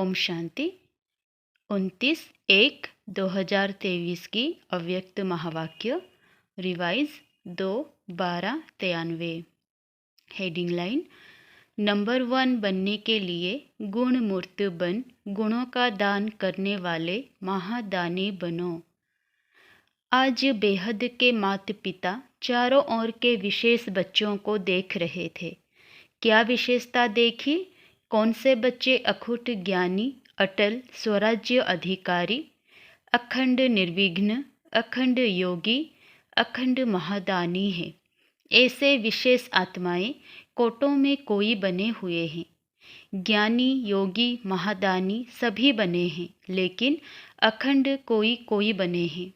ओम शांति। 29/1/2023 की अव्यक्त महावाक्य रिवाइज 2/12/93। Heading line. नंबर 1 बनने के लिए गुण मूर्त बन, गुणों का दान करने वाले महादानी बनो। आज बेहद के माता पिता चारों ओर के विशेष बच्चों को देख रहे थे। क्या विशेषता देखी? कौन से बच्चे अखुट ज्ञानी, अटल स्वराज्य अधिकारी, अखंड निर्विघ्न, अखंड योगी, अखंड महादानी है। ऐसे विशेष आत्माएं कोटों में कोई बने हुए हैं। ज्ञानी, योगी, महादानी सभी बने हैं, लेकिन अखंड कोई कोई बने हैं।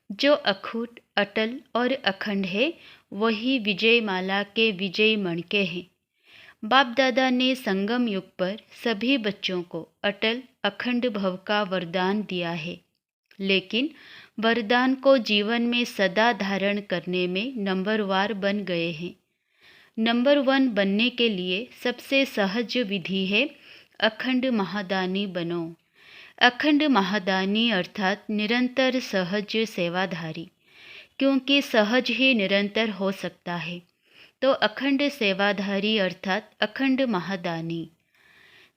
जो अखुट, अटल और अखंड है, वही विजय माला के विजय मणके हैं। बाप दादा ने संगम युग पर सभी बच्चों को अटल अखंड भव का वरदान दिया है, लेकिन वरदान को जीवन में सदा धारण करने में नंबरवार बन गए हैं। नंबर 1 बनने के लिए सबसे सहज विधि है अखंड महादानी बनो। अखंड महादानी अर्थात निरंतर सहज सेवाधारी, क्योंकि सहज ही निरंतर हो सकता है। तो अखंड सेवाधारी अर्थात अखंड महादानी।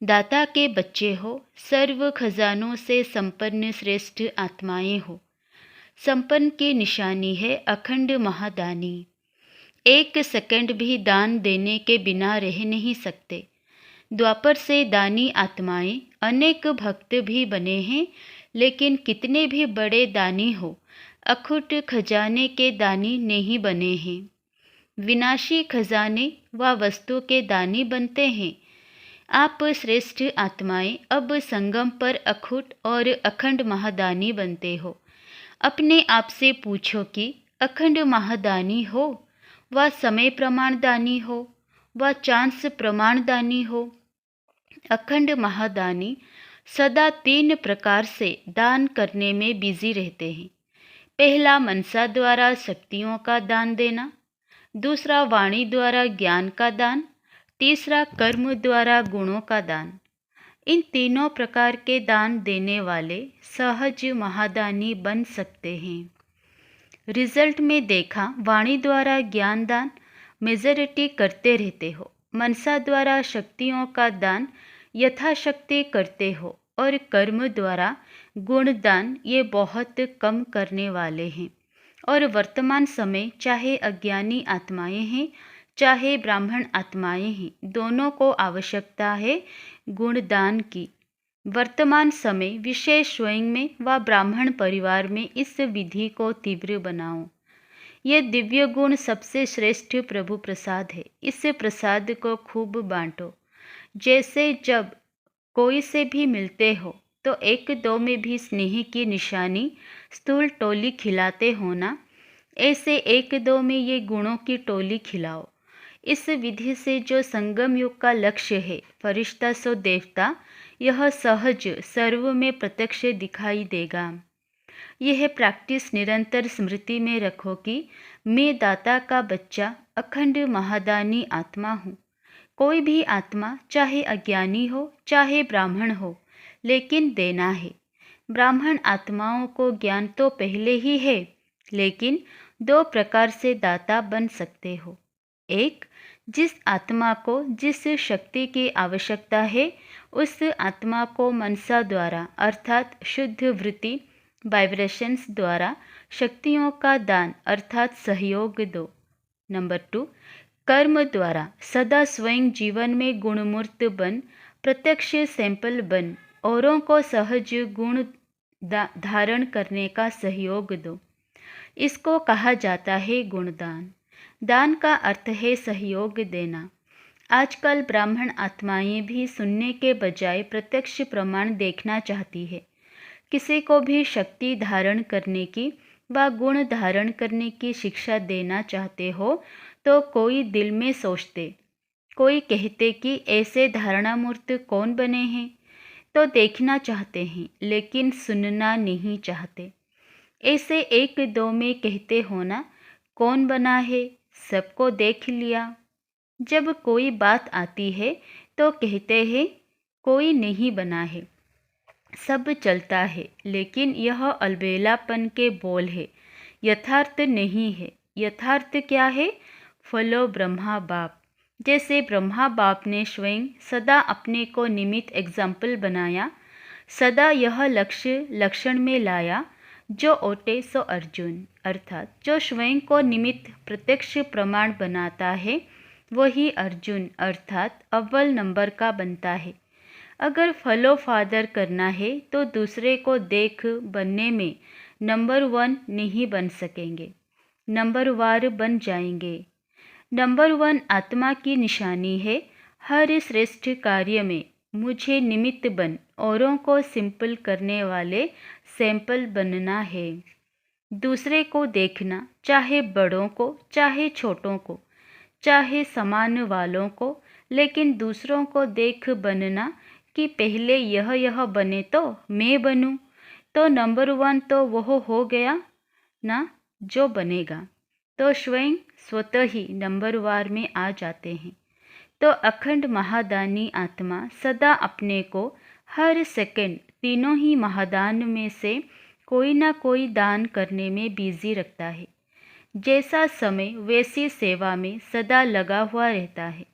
दाता के बच्चे हो, सर्व खजानों से संपन्न श्रेष्ठ आत्माएं हो। संपन्न की निशानी है अखंड महादानी। 1 सेकंड भी दान देने के बिना रह नहीं सकते। द्वापर से दानी आत्माएं अनेक भक्त भी बने हैं, लेकिन कितने भी बड़े दानी हो, अखुट खजाने के दानी नहीं बने हैं। विनाशी खजाने व वस्तु के दानी बनते हैं। आप श्रेष्ठ आत्माएं अब संगम पर अखुट और अखंड महादानी बनते हो। अपने आप से पूछो कि अखंड महादानी हो, व समय प्रमाण दानी हो, व चांस प्रमाण दानी हो। अखंड महादानी सदा 3 प्रकार से दान करने में बिजी रहते हैं। पहला, मनसा द्वारा शक्तियों का दान देना। दूसरा, वाणी द्वारा ज्ञान का दान। तीसरा, कर्म द्वारा गुणों का दान। इन तीनों प्रकार के दान देने वाले सहज महादानी बन सकते हैं। रिजल्ट में देखा, वाणी द्वारा ज्ञान दान मेजॉरिटी करते रहते हो। मनसा द्वारा शक्तियों का दान यथाशक्ति करते हो, और कर्म द्वारा गुण दान ये बहुत कम करने वाले हैं। और वर्तमान समय चाहे अज्ञानी आत्माएं हैं, चाहे ब्राह्मण आत्माएं हैं, दोनों को आवश्यकता है गुणदान की। वर्तमान समय विशेष स्वयं में व ब्राह्मण परिवार में इस विधि को तीव्र बनाओ। ये दिव्य गुण सबसे श्रेष्ठ प्रभु प्रसाद है। इस प्रसाद को खूब बांटो। जैसे जब कोई से भी मिलते हो तो 1-2 में भी स्नेह की निशानी स्थूल टोली खिलाते हो ना, ऐसे 1-2 में ये गुणों की टोली खिलाओ। इस विधि से जो संगम युग का लक्ष्य है, फरिश्ता सो देवता, यह सहज सर्व में प्रत्यक्ष दिखाई देगा। यह प्रैक्टिस निरंतर स्मृति में रखो कि मैं दाता का बच्चा अखंड महादानी आत्मा हूँ। कोई भी आत्मा चाहे अज्ञानी हो, चाहे ब्राह्मण हो, लेकिन देना है। ब्राह्मण आत्माओं को ज्ञान तो पहले ही है, लेकिन 2 प्रकार से दाता बन सकते हो। 1, जिस आत्मा को जिस शक्ति की आवश्यकता है, उस आत्मा को मनसा द्वारा अर्थात शुद्ध वृत्ति वाइब्रेशंस द्वारा शक्तियों का दान अर्थात सहयोग दो। नंबर 2, कर्म द्वारा सदा स्वयं जीवन में गुणमूर्त बन, प्रत्यक्ष सैंपल बन, औरों को सहज गुण धारण करने का सहयोग दो। इसको कहा जाता है गुणदान। दान का अर्थ है सहयोग देना। आजकल ब्राह्मण आत्माएं भी सुनने के बजाय प्रत्यक्ष प्रमाण देखना चाहती है। किसी को भी शक्ति धारण करने की व गुण धारण करने की शिक्षा देना चाहते हो तो कोई दिल में सोचते, कोई कहते कि ऐसे धारणा मूर्त कौन बने हैं, तो देखना चाहते हैं, लेकिन सुनना नहीं चाहते। ऐसे 1-2 में कहते हो ना, कौन बना है, सबको देख लिया। जब कोई बात आती है तो कहते हैं कोई नहीं बना है, सब चलता है, लेकिन यह अलबेलापन के बोल है, यथार्थ नहीं है। यथार्थ क्या है? फलो ब्रह्मा बाप। जैसे ब्रह्मा बाप ने स्वयं सदा अपने को निमित्त एग्जाम्पल बनाया, सदा यह लक्ष्य लक्षण में लाया, जो ओटे सो अर्जुन, अर्थात जो स्वयं को निमित्त प्रत्यक्ष प्रमाण बनाता है वही अर्जुन अर्थात अव्वल नंबर का बनता है। अगर फॉलो फादर करना है तो दूसरे को देख बनने में नंबर 1 नहीं बन सकेंगे, नंबर वार बन जाएंगे। नंबर 1 आत्मा की निशानी है। हर श्रेष्ठ कार्य में मुझे निमित्त बन औरों को सिंपल करने वाले सैंपल बनना है। दूसरे को देखना, चाहे बड़ों को चाहे छोटों को, चाहे समान वालों को, लेकिन दूसरों को देख बनना कि पहले यह बने तो मैं बनूं, तो नंबर 1 तो वह हो गया ना जो बनेगा, तो स्वयं स्वतः ही नंबर वार में आ जाते हैं। तो अखंड महादानी आत्मा सदा अपने को हर सेकंड तीनों ही महादान में से कोई ना कोई दान करने में बिजी रखता है। जैसा समय वैसी सेवा में सदा लगा हुआ रहता है।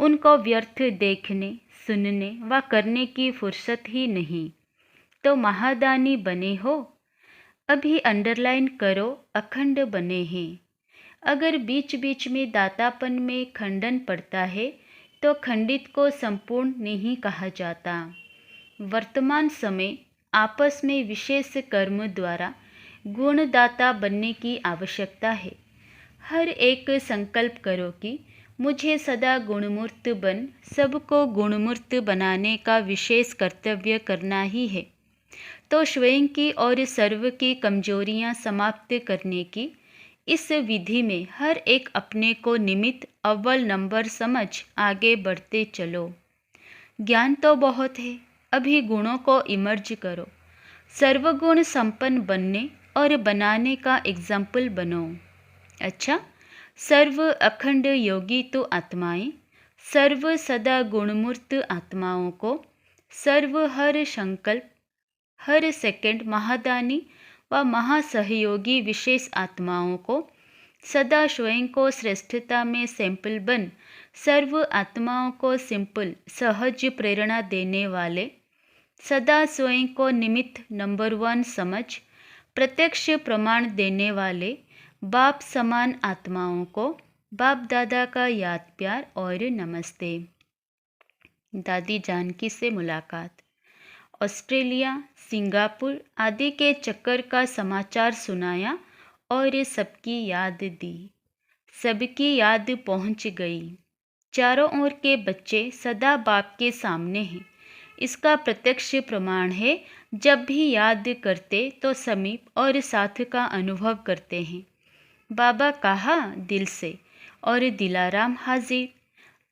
उनको व्यर्थ देखने, सुनने व करने की फुर्सत ही नहीं। तो महादानी बने हो, अभी अंडरलाइन करो, अखंड बने हैं। अगर बीच बीच में दातापन में खंडन पड़ता है तो खंडित को संपूर्ण नहीं कहा जाता। वर्तमान समय आपस में विशेष कर्म द्वारा गुणदाता बनने की आवश्यकता है। हर एक संकल्प करो कि मुझे सदा गुणमूर्त बन सबको गुणमूर्त बनाने का विशेष कर्तव्य करना ही है। तो स्वयं की और सर्व की कमजोरियां समाप्त करने की इस विधि में हर एक अपने को निमित्त अव्वल नंबर समझ आगे बढ़ते चलो। ज्ञान तो बहुत है, अभी गुणों को इमर्ज करो। सर्वगुण संपन्न बनने और बनाने का एग्जाम्पल बनो। अच्छा, सर्व अखंड योगी तो आत्माएं, सर्व सदा गुणमूर्त आत्माओं को, सर्व हर संकल्प हर सेकंड महादानी व महासहयोगी विशेष आत्माओं को, सदा स्वयं को श्रेष्ठता में सैंपल बन सर्व आत्माओं को सिंपल सहज प्रेरणा देने वाले, सदा स्वयं को निमित्त नंबर 1 समझ प्रत्यक्ष प्रमाण देने वाले बाप समान आत्माओं को बाप दादा का याद प्यार और नमस्ते। दादी जानकी से मुलाकात। ऑस्ट्रेलिया, सिंगापुर आदि के चक्कर का समाचार सुनाया और सबकी याद दी। सबकी याद पहुंच गई। चारों ओर के बच्चे सदा बाप के सामने हैं। इसका प्रत्यक्ष प्रमाण है। जब भी याद करते तो समीप और साथ का अनुभव करते हैं। बाबा कहा दिल से और दिलाराम हाजिर,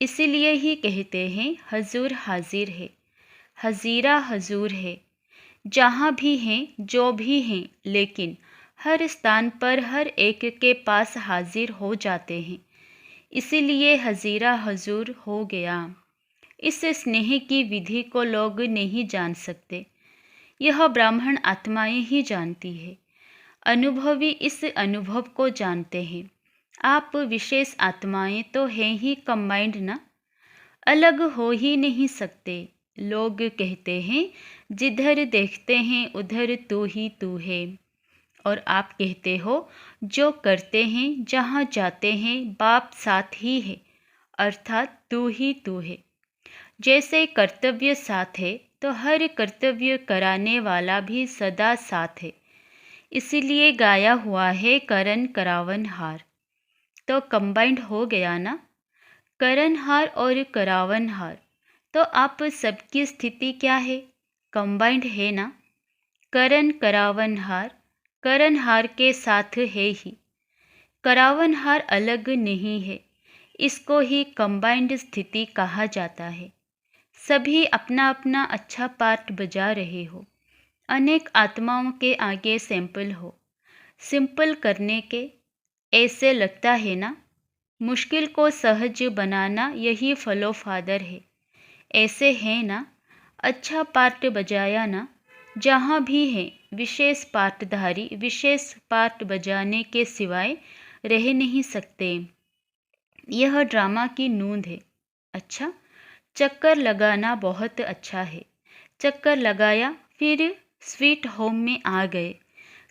इसीलिए ही कहते हैं हजूर हाजिर है, हजीरा हजूर है। जहाँ भी हैं जो भी हैं, लेकिन हर स्थान पर हर एक के पास हाजिर हो जाते हैं, इसीलिए हजीरा हजूर हो गया। इस स्नेह की विधि को लोग नहीं जान सकते, यह ब्राह्मण आत्माएं ही जानती है। अनुभवी इस अनुभव को जानते हैं। आप विशेष आत्माएं तो हैं ही कंबाइंड ना, अलग हो ही नहीं सकते। लोग कहते हैं जिधर देखते हैं उधर तू ही तू है, और आप कहते हो जो करते हैं जहाँ जाते हैं बाप साथ ही है, अर्थात तू ही तू है। जैसे कर्तव्य साथ है तो हर कर्तव्य कराने वाला भी सदा साथ है। इसीलिए गाया हुआ है करण करावन हार। तो कंबाइंड हो गया ना, करण हार और करावन हार। तो आप सबकी स्थिति क्या है? कंबाइंड है ना। करण करावन हार, करण हार के साथ है ही। करावन हार अलग नहीं है, इसको ही कंबाइंड स्थिति कहा जाता है। सभी अपना अपना अच्छा पार्ट बजा रहे हो, अनेक आत्माओं के आगे सैंपल हो। सिंपल करने के ऐसे लगता है ना, मुश्किल को सहज बनाना यही फॉलो फादर है। ऐसे है ना, अच्छा पार्ट बजाया ना, जहाँ भी हैं विशेष पाठधारी विशेष पाठ बजाने के सिवाय रह नहीं सकते। यह ड्रामा की नूंद है। अच्छा, चक्कर लगाना बहुत अच्छा है। चक्कर लगाया, फिर स्वीट होम में आ गए।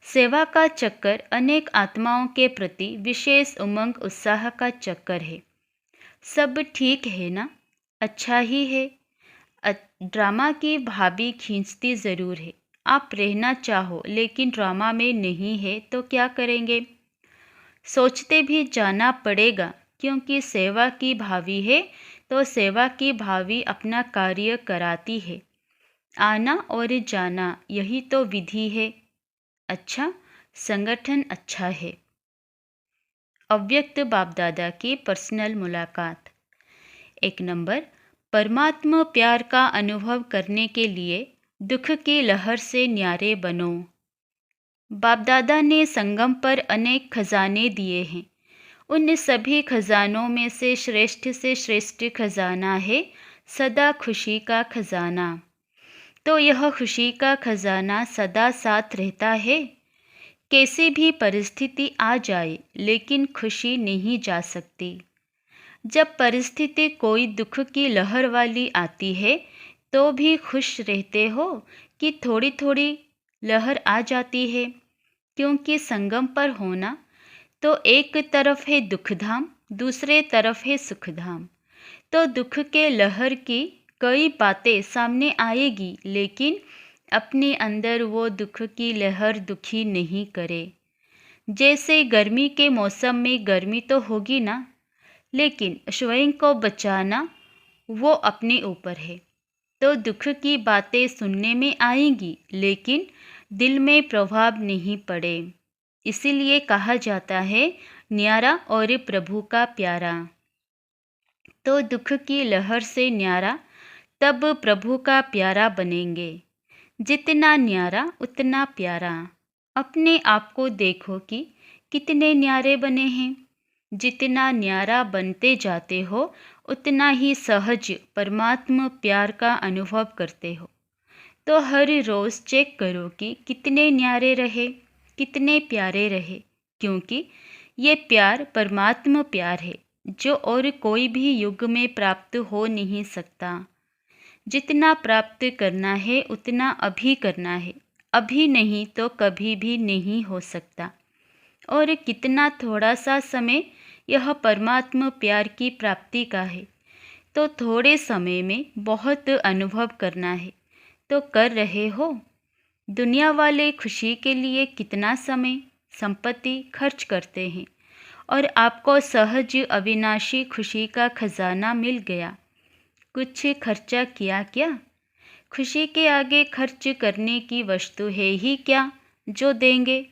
सेवा का चक्कर अनेक आत्माओं के प्रति विशेष उमंग उत्साह का चक्कर है। सब ठीक है ना? अच्छा ही है। ड्रामा की भाभी खींचती ज़रूर है। आप रहना चाहो लेकिन ड्रामा में नहीं है तो क्या करेंगे? सोचते भी जाना पड़ेगा, क्योंकि सेवा की भावी है तो सेवा की भावी अपना कार्य कराती है। आना और जाना यही तो विधि है। अच्छा, संगठन अच्छा है। अव्यक्त बाप दादा की पर्सनल मुलाकात। 1 नंबर, परमात्मा प्यार का अनुभव करने के लिए दुख की लहर से न्यारे बनो। बाप दादा ने संगम पर अनेक खजाने दिए हैं। उन सभी खजानों में से श्रेष्ठ खजाना है सदा खुशी का खजाना। तो यह खुशी का खजाना सदा साथ रहता है। कैसी भी परिस्थिति आ जाए लेकिन खुशी नहीं जा सकती। जब परिस्थिति कोई दुख की लहर वाली आती है तो भी खुश रहते हो कि थोड़ी थोड़ी लहर आ जाती है, क्योंकि संगम पर होना तो एक तरफ है दुखधाम, दूसरे तरफ है सुखधाम। तो दुख के लहर की कई बातें सामने आएगी, लेकिन अपने अंदर वो दुख की लहर दुखी नहीं करे। जैसे गर्मी के मौसम में गर्मी तो होगी ना, लेकिन स्वयं को बचाना वो अपने ऊपर है। तो दुख की बातें सुनने में आएंगी लेकिन दिल में प्रभाव नहीं पड़े। इसीलिए कहा जाता है न्यारा और प्रभु का प्यारा। तो दुख की लहर से न्यारा, तब प्रभु का प्यारा बनेंगे। जितना न्यारा उतना प्यारा। अपने आप को देखो कि कितने न्यारे बने हैं। जितना न्यारा बनते जाते हो उतना ही सहज परमात्मा प्यार का अनुभव करते हो। तो हर रोज़ चेक करो कि कितने न्यारे रहे, कितने प्यारे रहे, क्योंकि ये प्यार परमात्मा प्यार है जो और कोई भी युग में प्राप्त हो नहीं सकता। जितना प्राप्त करना है उतना अभी करना है, अभी नहीं तो कभी भी नहीं हो सकता। और कितना थोड़ा सा समय यह परमात्मा प्यार की प्राप्ति का है। तो थोड़े समय में बहुत अनुभव करना है, तो कर रहे हो। दुनिया वाले खुशी के लिए कितना समय संपत्ति खर्च करते हैं और आपको सहज अविनाशी खुशी का खजाना मिल गया। कुछ खर्चा किया क्या? खुशी के आगे खर्च करने की वस्तु है ही क्या जो देंगे?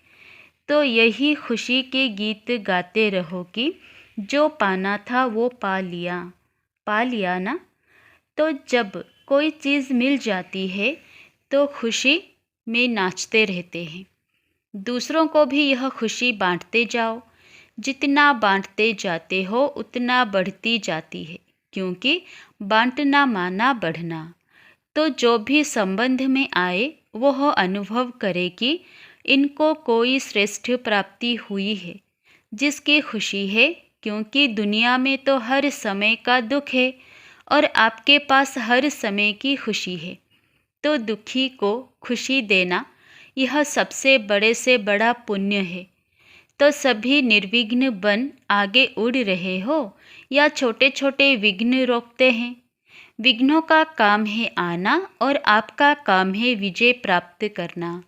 तो यही खुशी के गीत गाते रहो कि जो पाना था वो पा लिया ना। तो जब कोई चीज़ मिल जाती है तो खुशी में नाचते रहते हैं। दूसरों को भी यह खुशी बांटते जाओ। जितना बांटते जाते हो उतना बढ़ती जाती है, क्योंकि बांटना माना बढ़ना। तो जो भी संबंध में आए वह अनुभव करे कि इनको कोई श्रेष्ठ प्राप्ति हुई है, जिसकी खुशी है, क्योंकि दुनिया में तो हर समय का दुख है और आपके पास हर समय की खुशी है। तो दुखी को खुशी देना यह सबसे बड़े से बड़ा पुण्य है। तो सभी निर्विघ्न बन आगे उड़ रहे हो या छोटे छोटे विघ्न रोकते हैं? विघ्नों का काम है आना और आपका काम है विजय प्राप्त करना।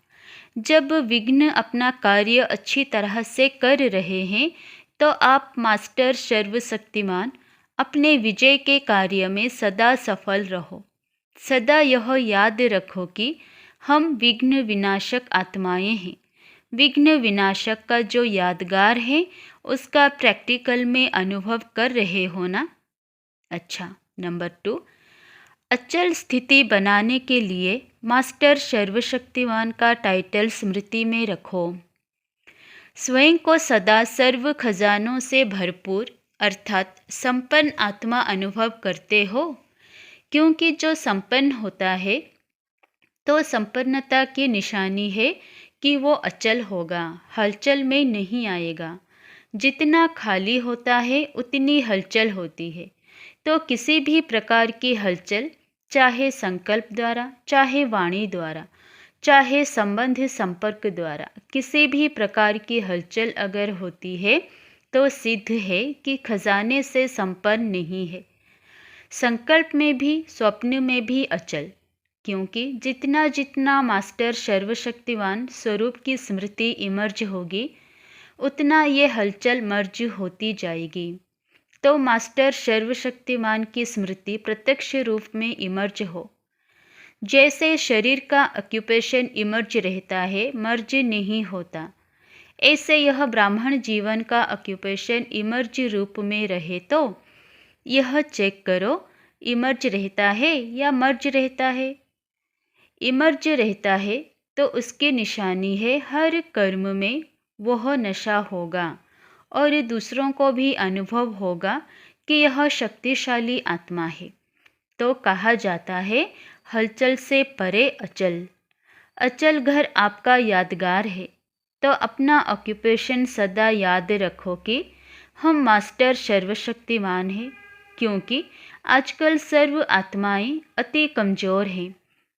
जब विघ्न अपना कार्य अच्छी तरह से कर रहे हैं तो आप मास्टर सर्वशक्तिमान अपने विजय के कार्य में सदा सफल रहो। सदा यह याद रखो कि हम विघ्न विनाशक आत्माएं हैं। विघ्न विनाशक का जो यादगार है उसका प्रैक्टिकल में अनुभव कर रहे हो ना। अच्छा, नंबर 2, अचल स्थिति बनाने के लिए मास्टर सर्वशक्तिमान का टाइटल स्मृति में रखो। स्वयं को सदा सर्व खजानों से भरपूर अर्थात संपन्न आत्मा अनुभव करते हो, क्योंकि जो संपन्न होता है तो संपन्नता की निशानी है कि वो अचल होगा, हलचल में नहीं आएगा। जितना खाली होता है उतनी हलचल होती है। तो किसी भी प्रकार की हलचल, चाहे संकल्प द्वारा, चाहे वाणी द्वारा, चाहे संबंध संपर्क द्वारा, किसी भी प्रकार की हलचल अगर होती है तो सिद्ध है कि खजाने से संपन्न नहीं है। संकल्प में भी, स्वप्न में भी अचल, क्योंकि जितना जितना मास्टर सर्वशक्तिवान स्वरूप की स्मृति इमर्ज होगी उतना ये हलचल मर्ज होती जाएगी। तो मास्टर सर्वशक्तिमान की स्मृति प्रत्यक्ष रूप में इमर्ज हो। जैसे शरीर का ऑक्यूपेशन इमर्ज रहता है, मर्ज नहीं होता, ऐसे यह ब्राह्मण जीवन का ऑक्यूपेशन इमर्ज रूप में रहे तो यह चेक करो, इमर्ज रहता है या मर्ज रहता है। इमर्ज रहता है तो उसकी निशानी है हर कर्म में वह नशा होगा और दूसरों को भी अनुभव होगा कि यह शक्तिशाली आत्मा है। तो कहा जाता है हलचल से परे अचल। अचल घर आपका यादगार है। तो अपना ऑक्यूपेशन सदा याद रखो कि हम मास्टर सर्वशक्तिमान हैं, क्योंकि आजकल सर्व आत्माएं अति कमज़ोर हैं।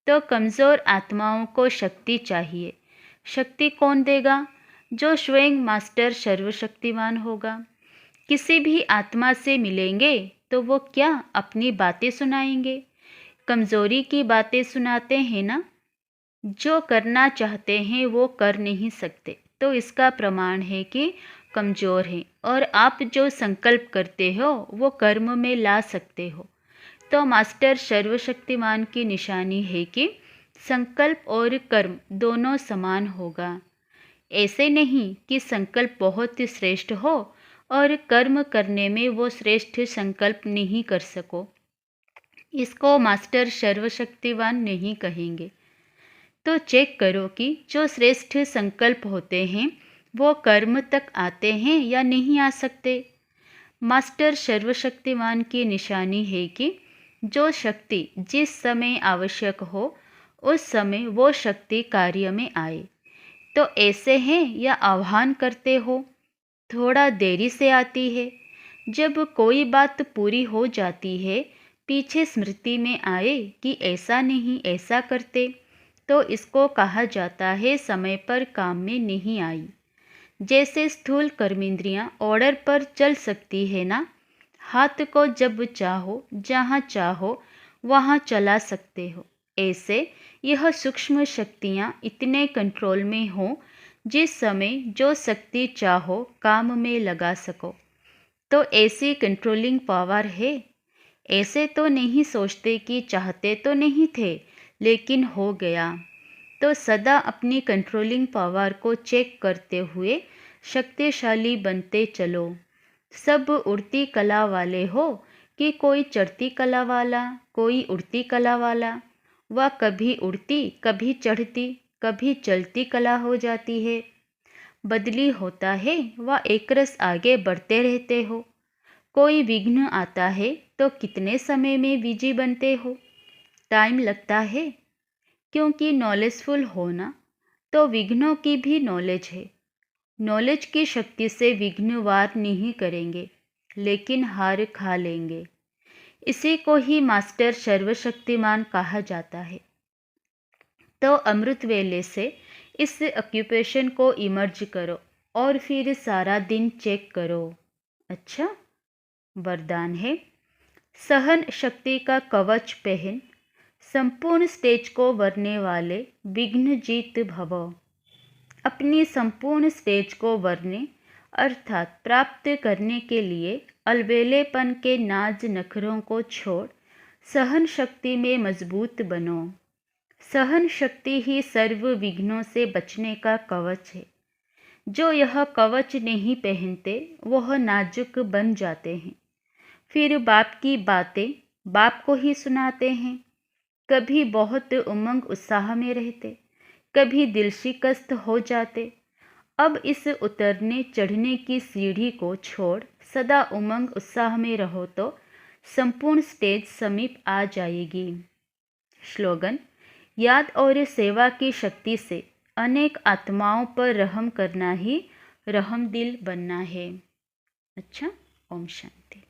तो कमज़ोर आत्माओं को शक्ति चाहिए। शक्ति कौन देगा? जो स्वयं मास्टर सर्वशक्तिमान होगा। किसी भी आत्मा से मिलेंगे तो वो क्या अपनी बातें सुनाएंगे? कमज़ोरी की बातें सुनाते हैं ना। जो करना चाहते हैं वो कर नहीं सकते, तो इसका प्रमाण है कि कमज़ोर हैं। और आप जो संकल्प करते हो वो कर्म में ला सकते हो। तो मास्टर सर्वशक्तिमान की निशानी है कि संकल्प और कर्म दोनों समान होगा। ऐसे नहीं कि संकल्प बहुत श्रेष्ठ हो और कर्म करने में वो श्रेष्ठ संकल्प नहीं कर सको। इसको मास्टर सर्वशक्तिवान नहीं कहेंगे। तो चेक करो कि जो श्रेष्ठ संकल्प होते हैं वो कर्म तक आते हैं या नहीं आ सकते। मास्टर सर्वशक्तिवान की निशानी है कि जो शक्ति जिस समय आवश्यक हो उस समय वो शक्ति कार्य में आए। तो ऐसे हैं या आह्वान करते हो, थोड़ा देरी से आती है। जब कोई बात पूरी हो जाती है, पीछे स्मृति में आए कि ऐसा नहीं ऐसा करते, तो इसको कहा जाता है समय पर काम में नहीं आई। जैसे स्थूल कर्मेंद्रियां ऑर्डर पर चल सकती है ना, हाथ को जब चाहो जहाँ चाहो वहाँ चला सकते हो। ऐसे यह सूक्ष्म शक्तियाँ इतने कंट्रोल में हो जिस समय जो शक्ति चाहो काम में लगा सको। तो ऐसी कंट्रोलिंग पावर है। ऐसे तो नहीं सोचते कि चाहते तो नहीं थे लेकिन हो गया। तो सदा अपनी कंट्रोलिंग पावर को चेक करते हुए शक्तिशाली बनते चलो। सब उड़ती कला वाले हो कि कोई चढ़ती कला वाला, कोई उड़ती कला वाला, वह कभी उड़ती कभी चढ़ती कभी चलती कला हो जाती है। बदली होता है वह एकरस आगे बढ़ते रहते हो। कोई विघ्न आता है तो कितने समय में विजयी बनते हो? टाइम लगता है, क्योंकि नॉलेजफुल होना तो विघ्नों की भी नॉलेज है। नॉलेज की शक्ति से विघ्न वार नहीं करेंगे लेकिन हार खा लेंगे। इसी को ही मास्टर सर्वशक्तिमान कहा जाता है। तो अमृत वेले से इस ऑक्यूपेशन को इमर्ज करो और फिर सारा दिन चेक करो। अच्छा, वरदान है सहन शक्ति का कवच पहन, संपूर्ण स्टेज को वरने वाले विघ्न जीत भव। अपनी संपूर्ण स्टेज को वरने अर्थात प्राप्त करने के लिए अलबेलेपन के नाज नखरों को छोड़ सहन शक्ति में मजबूत बनो। सहन शक्ति ही सर्व विघ्नों से बचने का कवच है। जो यह कवच नहीं पहनते वह नाजुक बन जाते हैं। फिर बाप की बातें बाप को ही सुनाते हैं। कभी बहुत उमंग उत्साह में रहते, कभी दिल शिकस्त हो जाते। अब इस उतरने चढ़ने की सीढ़ी को छोड़ सदा उमंग उत्साह में रहो तो संपूर्ण स्टेज समीप आ जाएगी। स्लोगन: याद और सेवा की शक्ति से अनेक आत्माओं पर रहम करना ही रहम दिल बनना है। अच्छा, ओम शांति।